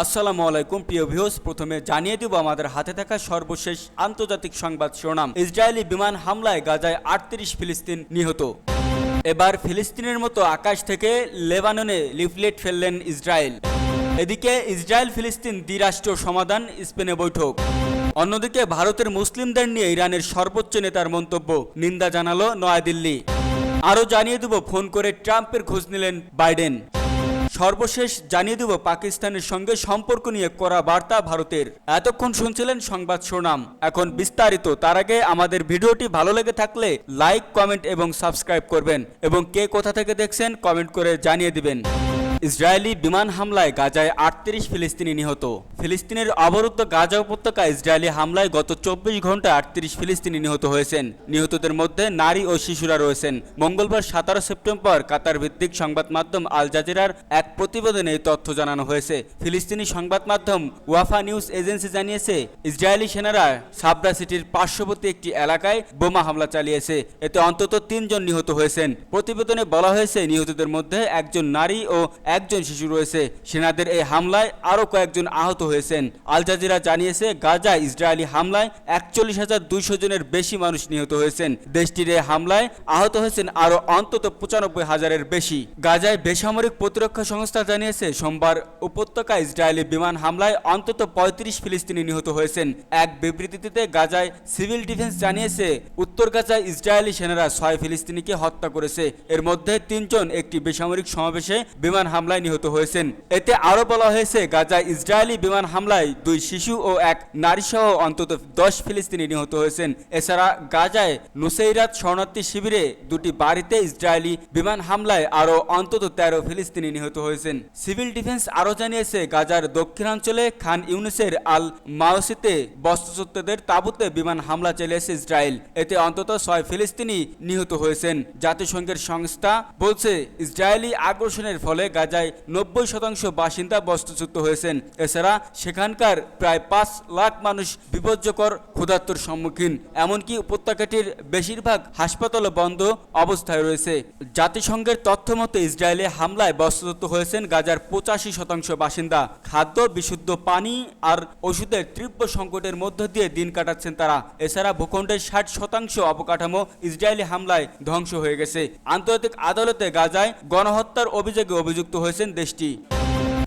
আসসালামু আলাইকুম প্রিয় ভিউয়ার্স, প্রথমে জানিয়ে দেব আমাদের হাতে থাকা সর্বশেষ আন্তর্জাতিক সংবাদ শিরোনাম। ইসরায়েলি বিমান হামলায় গাজায় 38 ফিলিস্তিন নিহত। এবার ফিলিস্তিনের মতো আকাশ থেকে লেবাননে লিফলেট ফেললেন ইসরায়েল। এদিকে ইসরায়েল ফিলিস্তিন দ্বিরাষ্ট্র সমাধান, স্পেনে বৈঠক। অন্যদিকে ভারতের মুসলিমদের নিয়ে ইরানের সর্বোচ্চ নেতার মন্তব্য, নিন্দা জানালো নয়াদিল্লি। আরও জানিয়ে দেব ফোন করে ট্রাম্পের খোঁজ নিলেন বাইডেন। সর্বশেষ জানিয়ে দেব পাকিস্তানের সঙ্গে সম্পর্ক নিয়ে করা বার্তা ভারতের। এতক্ষণ শুনছিলেন সংবাদ শিরোনাম, এখন বিস্তারিত। তার আগে আমাদের ভিডিওটি ভালো লেগে থাকলে লাইক, কমেন্ট এবং সাবস্ক্রাইব করবেন এবং কে কোথা থেকে দেখছেন কমেন্ট করে জানিয়ে দিবেন। ইসরায়েলি বিমান হামলায় গাজায় 38 ফিলিস্তিনি নিহত। ফিলিস্তিনের অবরুদ্ধ গাজা উপত্যকা ইসরায়েলি হামলায় গত 24 ঘন্টায় 38 ফিলিস্তিনি নিহত হয়েছেন। নিহতদের মধ্যে নারী ও শিশুরা রয়েছেন। মঙ্গলবার 17 সেপ্টেম্বর কাতার ভিত্তিক সংবাদ মাধ্যম আল জাজিরার এক প্রতিবেদনে এই তথ্য জানানো হয়েছে। ফিলিস্তিনি সংবাদ মাধ্যম ওয়াফা নিউজ এজেন্সি জানিয়েছে, ইসরায়েলি সেনারা সাবরা সিটির পার্শ্ববর্তী একটি এলাকায় বোমা হামলা চালিয়েছে। এতে অন্তত 3 জন নিহত হয়েছেন। প্রতিবেদনে বলা হয়েছে, নিহতদের মধ্যে একজন নারী ও একজন শিশু রয়েছে। সেনাদের এই হামলায় আরও কয়েকজন আহত হয়েছেন। আল জাজিরা জানিয়েছে, গাজায় ইসরায়েলি হামলায় 41,200 জনের বেশি মানুষ নিহত হয়েছেন। দেশটির এই হামলায় আহত হয়েছেন আরও অন্তত 95,000-এর বেশি। গাজায় বেসামরিক প্রতিরক্ষা সংস্থা জানিয়েছে, সোমবার উপত্যকায় ইসরায়েলি বিমান হামলায় অন্তত 35 ফিলিস্তিনি নিহত হয়েছেন। এক বিবৃতিতে গাজায় সিভিল ডিফেন্স জানিয়েছে, উত্তর গাজায় ইসরায়েলি সেনারা 6 ফিলিস্তিনিকে হত্যা করেছে। এর মধ্যে 3 জন একটি বেসামরিক সমাবেশে বিমান হামলায় নিহত হয়েছেন। এতে আরও বলা হয়েছে, গাজায় ইসরায়েলি বিমান হামলায় 2 শিশু ও 1 নারী সহ অন্তত 10 ফিলিস্তিনি নিহত হয়েছেন। এছাড়া গাজায় নুসেইরাত শরণার্থী শিবিরে 2টি বাড়িতে ইসরায়েলি বিমান হামলায় আরও অন্তত 13 ফিলিস্তিনি নিহত হয়েছেন। সিভিল ডিফেন্স আরও জানিয়েছে, গাজার দক্ষিণাঞ্চলে খান ইউনিসের আল মাওসিতে বস্ত্রযুদ্ধদের তাঁবুতে বিমান হামলা চালিয়েছে ইসরায়েল। এতে অন্তত 6 ফিলিস্তিনি নিহত হয়েছেন। জাতিসংঘের সংস্থা বলছে, ইসরায়েলি আগ্রাসনের ফলে গাজায় 90% বাসিন্দা বস্ত্রচ্যুত হয়েছেন। এছাড়া সেখানকার প্রায় 5 লাখ মানুষ বিপজ্জনক ক্ষুধার্তর সম্মুখীন। এমনকি উপত্যকাটির বেশিরভাগ হাসপাতাল বন্ধ অবস্থায় রয়েছে। জাতিসংঘের তথ্য মতে ইসরায়েলে হামলায় বস্ত্রচ্যুত হয়েছেন গাজার 85% বাসিন্দা। খাদ্য, বিশুদ্ধ পানি আর ওষুধের তীব্র সংকটের মধ্য দিয়ে দিন কাটাচ্ছেন তারা। এছাড়া ভূখণ্ডের 60% অবকাঠামো ইসরায়েলি হামলায় ধ্বংস হয়ে গেছে। আন্তর্জাতিক আদালতে গাজায় গণহত্যার অভিযোগে অভিযুক্ত হয়েছেন দেশটি।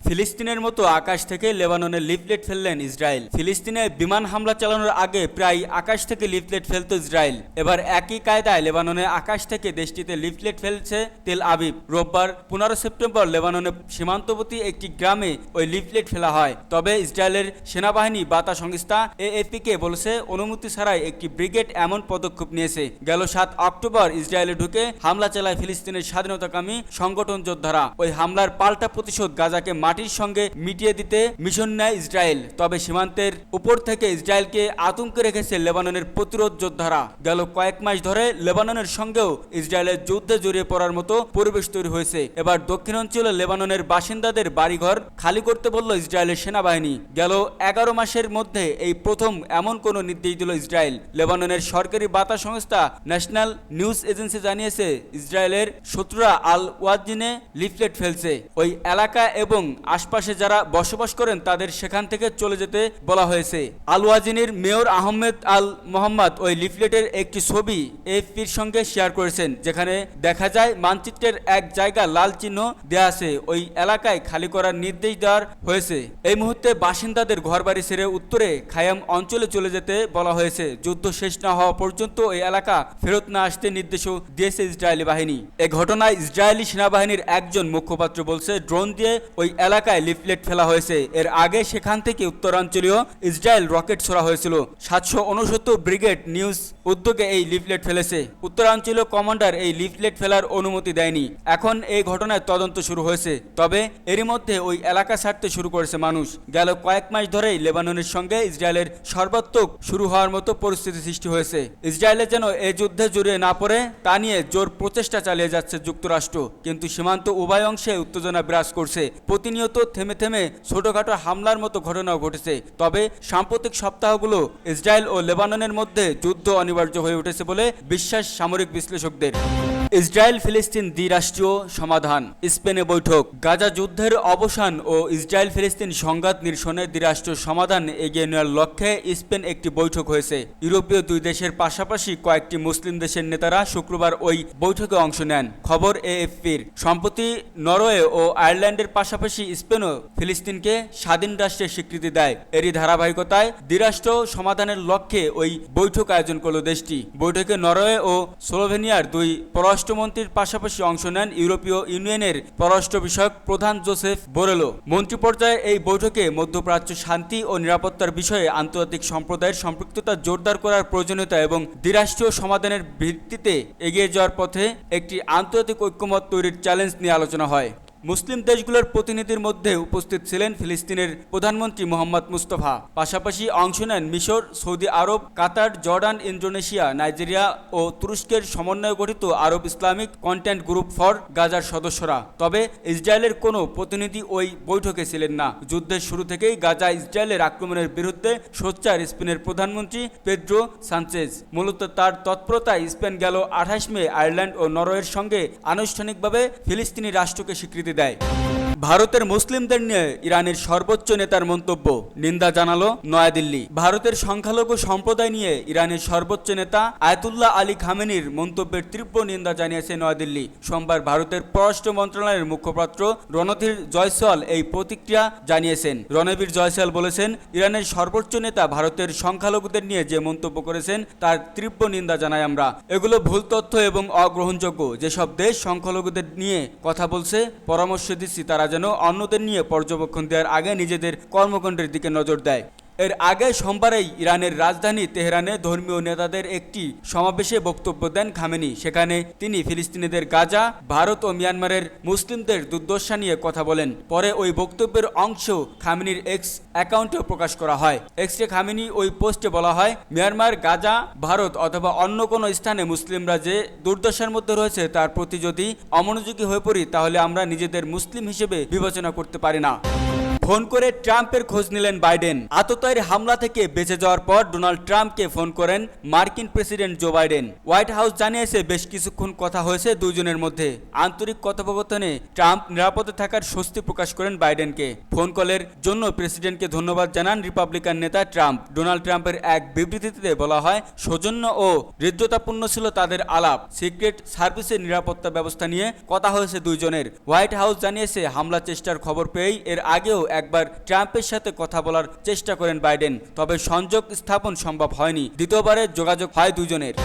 ফিলিস্তিনের মতো আকাশ থেকে লেবাননে লিফলেট ফেললেন ইসরায়েল। ফিলিস্তিনে বিমান হামলা চালানোর আগে প্রায় আকাশ থেকে লিফলেট ফেলত ইসরায়েল। এবার একই কায়দায় লেবাননে আকাশ থেকে দেশটিতে লিফলেট ফেলছে তেল আবিব। রোববার 15 সেপ্টেম্বর লেবাননে সীমান্তবর্তী একটি গ্রামে ওই লিফলেট ফেলা হয়। তবে ইসরায়েলের সেনাবাহিনী বার্তা সংস্থা এএফপি-কে বলেছে, অনুমতি ছাড়াই একটি ব্রিগেড এমন পদক্ষেপ নিয়েছে। গেল 7 অক্টোবর ইসরায়েলে ঢুকে হামলা চালায় ফিলিস্তিনের স্বাধীনতাকামী সংগঠন যোদ্ধারা। ওই হামলার পাল্টা প্রতিশোধ গাজাকে মাটির সঙ্গে মিটিয়ে দিতে মিশন নেয় ইসরায়েল। তবে সীমান্তের উপর থেকে ইসরায়েলকে আতঙ্কে রেখেছে লেবাননের প্রতিরোধ যোদ্ধারা। গেল কয়েক মাস ধরে লেবাননের সঙ্গেও ইসরায়েলের যুদ্ধে জড়িয়ে পড়ার মতো পরিবেশ তৈরি হয়েছে। এবার দক্ষিণাঞ্চলে লেবাননের বাসিন্দাদের বাড়িঘর খালি করতে বলল ইসরায়েলের সেনাবাহিনী। গেল 11 মাসের মধ্যে এই প্রথম এমন কোনো নির্দেশ দিল ইসরায়েল। লেবাননের সরকারি বার্তা সংস্থা ন্যাশনাল নিউজ এজেন্সি জানিয়েছে, ইসরায়েলের শত্রুরা আল ওয়াজিনে লিফলেট ফেলছে। ওই এলাকা এবং আশপাশে যারা বসবাস করেন তাদের সেখান থেকে চলে যেতে বলা হয়েছে। আল ওয়াজিনের মেয়র আহমেদ আল মোহাম্মদ ওই লিফলেটের একটি ছবি এএফপির সঙ্গে শেয়ার করেছেন, যেখানে দেখা যায় মানচিত্রের এক জায়গা লাল চিহ্ন দেয়া আছে। ওই এলাকায় খালি করার নির্দেশ দেওয়া হয়েছে। এই মুহূর্তে বাসিন্দাদের ঘরবাড়ি ছেড়ে উত্তরে খায়াম অঞ্চলে চলে যেতে বলা হয়েছে। যুদ্ধ শেষ না হওয়া পর্যন্ত ওই এলাকা ফেরত না আসতে নির্দেশও দিয়েছে ইসরায়েলি বাহিনী। এ ঘটনায় ইসরায়েলি সেনাবাহিনীর একজন মুখপাত্র বলছে, ড্রোন দিয়ে ওই এলাকায় লিফলেট ফেলা হয়েছে। এর আগে সেখান থেকে উত্তরাঞ্চলীয় ইসরায়েল রকেট ছোড়া হয়েছিল। 769 ব্রিগেড নিউজ উদ্যোগে এই লিফলেট ফেলেছে। উত্তরাঞ্চলীয় কমান্ডার এই লিফলেট ফেলার অনুমতি দেয়নি। এখন এই ঘটনায় তদন্ত শুরু হয়েছে। তবে এরই মধ্যে ওই এলাকা ছাড়তে শুরু করেছে মানুষ। গেল কয়েক মাস ধরেই লেবাননের সঙ্গে ইসরায়েলের সর্বাত্মক শুরু হওয়ার মতো পরিস্থিতি সৃষ্টি হয়েছে। ইসরায়েলের যেন এই যুদ্ধে জড়িয়ে না পড়ে তা নিয়ে জোর প্রচেষ্টা চালিয়ে যাচ্ছে যুক্তরাষ্ট্র। কিন্তু সীমান্ত উভয় অংশে উত্তেজনা বিরাজ করছে। প্রতিনিয়ত থেমে থেমে ছোটখাটো হামলার মতো ঘটনাও ঘটেছে। তবে সাম্প্রতিক সপ্তাহগুলো ইসরায়েল ও লেবাননের মধ্যে যুদ্ধ অনিবার্য হয়ে উঠেছে বলে বিশ্বাস সামরিক বিশ্লেষকদের। ইসরায়েল ফিলিস্তিন দ্বিরাষ্ট্রীয় সমাধান, স্পেনে বৈঠক। গাজা যুদ্ধের অবসান ও ইসরায়েল ফিলিস্তিন সংঘাত নিরসনে দ্বিরাষ্ট্রীয় সমাধান এগিয়ে নেওয়ার লক্ষ্যে স্পেন একটি বৈঠক হয়েছে। ইউরোপীয় দুই দেশের পাশাপাশি কয়েকটি মুসলিম দেশের নেতারা শুক্রবার ওই বৈঠকে অংশ নেন। খবর এএফপির। সম্প্রতি নরওয়ে ও আয়ারল্যান্ডের পাশাপাশি স্পেনও ফিলিস্তিনকে স্বাধীন রাষ্ট্রের স্বীকৃতি দেয়। এরই ধারাবাহিকতায় দ্বিরাষ্ট্র সমাধানের লক্ষ্যে ওই বৈঠক আয়োজন করল দেশটি। বৈঠকে নরওয়ে ও স্লোভেনিয়ার দুই পররাষ্ট্রমন্ত্রীর পাশাপাশি অংশ নেন ইউরোপীয় ইউনিয়নের পররাষ্ট্র বিষয়ক প্রধান জোসেফ বোরেলো। মন্ত্রী পর্যায়ে এই বৈঠকে মধ্যপ্রাচ্য শান্তি ও নিরাপত্তার বিষয়ে আন্তর্জাতিক সম্প্রদায়ের সম্পৃক্ততা জোরদার করার প্রয়োজনীয়তা এবং দ্বিরাষ্ট্রীয় সমাধানের ভিত্তিতে এগিয়ে যাওয়ার পথে একটি আন্তর্জাতিক ঐক্যমত তৈরির চ্যালেঞ্জ নিয়ে আলোচনা হয়। মুসলিম দেশগুলোর প্রতিনিধির মধ্যে উপস্থিত ছিলেন ফিলিস্তিনের প্রধানমন্ত্রী মোহাম্মদ মুস্তফা। পাশাপাশি অংশ নেন মিশর, সৌদি আরব, কাতার, জর্ডান, ইন্দোনেশিয়া, নাইজেরিয়া ও তুরস্কের সমন্বয়ে গঠিত আরব ইসলামিক কন্টেন্ট গ্রুপ ফর গাজার সদস্যরা। তবে ইসরায়েলের কোনো প্রতিনিধি ওই বৈঠকে ছিলেন না। যুদ্ধের শুরু থেকেই গাজা ইসরায়েলের আক্রমণের বিরুদ্ধে সোচ্চার স্পেনের প্রধানমন্ত্রী পেদ্রো সানচেজ। মূলত তার তৎপরতায় স্পেন গেল 28 মে আয়ারল্যান্ড ও নরওয়ের সঙ্গে আনুষ্ঠানিকভাবে ফিলিস্তিনি রাষ্ট্রকে স্বীকৃতি দেয়। ভারতের মুসলিমদের নিয়ে ইরানের সর্বোচ্চ নেতার মন্তব্য, নিন্দা জানালো নয়াদিল্লি। ভারতের সংখ্যালঘু সম্প্রদায় নিয়ে ইরানের সর্বোচ্চ নেতা আয়াতুল্লাহ আলী খামেনির মন্তব্যের তীব্র নিন্দা জানিয়েছে নয়াদিল্লি। সোমবার ভারতের পররাষ্ট্র মন্ত্রণালয়ের মুখপাত্র রণধীর জয়সওয়াল এই প্রতিক্রিয়া জানিয়েছেন। রণবীর জয়সওয়াল বলেছেন, ইরানের সর্বোচ্চ নেতা ভারতের সংখ্যালঘুদের নিয়ে যে মন্তব্য করেছেন তার তীব্র নিন্দা জানাই আমরা। এগুলো ভুল তথ্য এবং অগ্রহণযোগ্য। যেসব দেশ সংখ্যালঘুদের নিয়ে কথা বলছে, পরামর্শ দিচ্ছি তারা যেন অন্যদের নিয়ে পর্যবেক্ষণ দেওয়ার আগে নিজেদের কর্মকাণ্ডের দিকে নজর দেয়। এর আগে সোমবারেই ইরানের রাজধানী তেহরানে ধর্মীয় নেতাদের একটি সমাবেশে বক্তব্য দেন খামেনি। সেখানে তিনি ফিলিস্তিনিদের গাজা, ভারত ও মিয়ানমারের মুসলিমদের দুর্দশা নিয়ে কথা বলেন। পরে ওই বক্তব্যের অংশ খামেনির এক্স অ্যাকাউন্টেও প্রকাশ করা হয়। এক্সে খামেনি ওই পোস্টে বলা হয়, মিয়ানমার, গাজা, ভারত অথবা অন্য কোনো স্থানে মুসলিমরা যে দুর্দশার মধ্যে রয়েছে তার প্রতি যদি অমনোযোগী হয়ে পড়ি তাহলে আমরা নিজেদের মুসলিম হিসেবে বিবেচনা করতে পারি না। ফোন করে ট্রাম্পের খোঁজ নিলেন বাইডেন। আততায়ীর হামলা থেকে বেঁচে যাওয়ার পর ডোনাল্ড ট্রাম্পকে ফোন করেন মার্কিন president Joe Biden. White House জানিয়েছে বেশ কিছুক্ষণ কথা হয়েছে দুইজনের মধ্যে। আন্তরিক কথোপকথনে ট্রাম্প নিরাপদে থাকার স্বস্তি প্রকাশ করেন বাইডেনকে। ফোন কলের জন্য প্রেসিডেন্টকে ধন্যবাদ জানান রিপাবলিকান নেতা ট্রাম্প। ডোনাল্ড ট্রাম্পের এক বিবৃতিতে বলা হয়, সৌজন্য ও হৃদ্যতাপূর্ণ ছিল তাদের আলাপ। সিক্রেট সার্ভিসের নিরাপত্তা ব্যবস্থা নিয়ে কথা হয়েছে দুইজনের। হোয়াইট হাউস জানিয়েছে হামলা চেষ্টার খবর পেয়েই এর আগেও একবার ট্রাম্পের সাথে কথা বলার চেষ্টা করেন বাইডেন, তবে সংযোগ স্থাপন সম্ভব হয়নি। দ্বিতীয়বারে যোগাযোগ হয় দুজনের।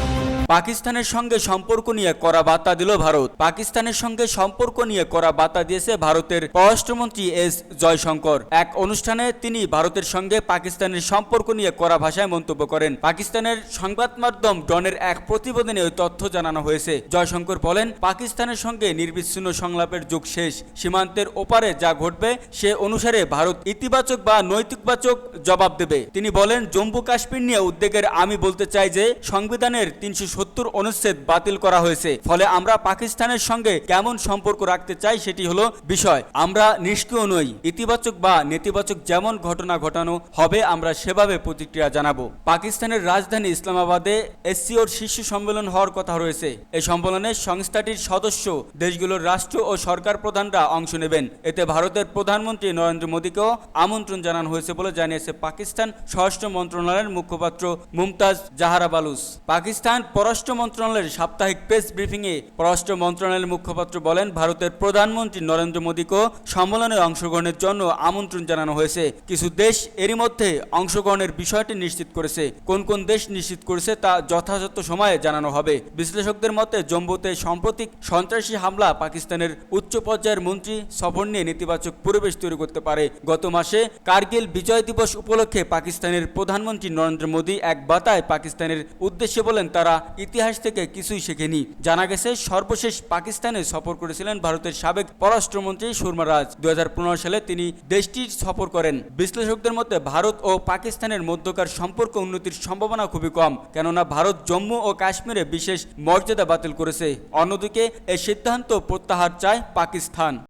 পাকিস্তানের সঙ্গে সম্পর্ক নিয়ে কড়া বার্তা দিল ভারত। পাকিস্তানের সঙ্গে সম্পর্ক নিয়ে কড়া বার্তা দিয়েছে ভারতের পররাষ্ট্রমন্ত্রী এস জয়শঙ্কর। এক অনুষ্ঠানে তিনি ভারতের সঙ্গে পাকিস্তানের সম্পর্ক নিয়ে কড়া ভাষায় মন্তব্য করেন। পাকিস্তানের সংবাদ মাধ্যম ডনের এক প্রতিবেদনে ওই তথ্য জানানো হয়েছে। জয়শঙ্কর বলেন, পাকিস্তানের সঙ্গে নির্বিচ্ছিন্ন সংলাপের যুগ শেষ। সীমান্তের ওপারে যা ঘটবে সে অনুসারে ভারত ইতিবাচক বা নৈতিকবাচক জবাব দেবে। তিনি বলেন, জম্মু কাশ্মীর নিয়ে উদ্বেগের আমি বলতে চাই যে সংবিধানের 370 অনুচ্ছেদ বাতিল করা হয়েছে। ফলে আমরা পাকিস্তানের সঙ্গে কেমন সম্পর্ক রাখতে চাই সেটি হলো বিষয়। আমরা নিষ্ক্রিয় নই। ইতিবাচক বা নেতিবাচক যেমন ঘটনা ঘটানো হবে আমরা সেভাবে প্রতিক্রিয়া জানাবো। পাকিস্তানের রাজধানী ইসলামাবাদে এসসিওর শীর্ষ সম্মেলন হওয়ার কথা রয়েছে। এই সম্মেলনে সংস্থাটির সদস্য দেশগুলোর রাষ্ট্র ও সরকার প্রধানরা অংশ নেবেন। এতে ভারতের প্রধানমন্ত্রী নরেন্দ্র মোদীকেও আমন্ত্রণ জানানো হয়েছে বলে জানিয়েছে পাকিস্তান স্বরাষ্ট্র মন্ত্রণালয়ের মুখপাত্র মুমতাজ জাহারা বালুস। পাকিস্তান পররাষ্ট্র মন্ত্রণালয়ের সাপ্তাহিক প্রেস ব্রিফিংয়ে পররাষ্ট্র মন্ত্রণালয়ের মুখপাত্র বলেন, ভারতের প্রধানমন্ত্রী নরেন্দ্র মোদীকেও সম্মেলনে অংশগ্রহণের জন্য আমন্ত্রণ জানানো হয়েছে। কিছু দেশ এরই মধ্যে অংশগ্রহণের বিষয়টি নিশ্চিত করেছে। কোন কোন দেশ নিশ্চিত করেছে তা যথাযথ সময়ে জানানো হবে। বিশ্লেষকদের মতে জম্মুতে সাম্প্রতিক সন্ত্রাসী হামলা পাকিস্তানের উচ্চ পর্যায়ের মন্ত্রী সফর নিয়ে নেতিবাচক পরিবেশ তৈরি করতে পারে। গত মাসে কার্গিল বিজয় দিবস উপলক্ষে পাকিস্তানের প্রধানমন্ত্রী নরেন্দ্র মোদী এক বার্তায় পাকিস্তানের উদ্দেশ্যে বলেন তারা ইতিহাস থেকে কিছুই শেখেনি। জানা গেছে সর্বশেষ পাকিস্তানে সফর করেছিলেন ভারতের সাবেক পররাষ্ট্রমন্ত্রী সুরমা রাজ। 2015 সালে তিনি দেশটি সফর করেন। বিশ্লেষকদের মতে ভারত ও পাকিস্তানের মধ্যকার সম্পর্ক উন্নতির সম্ভাবনা খুবই কম, কেননা ভারত জম্মু ও কাশ্মীরে বিশেষ মর্যাদা বাতিল করেছে। অন্যদিকে এই সিদ্ধান্ত প্রত্যাহার চায় পাকিস্তান।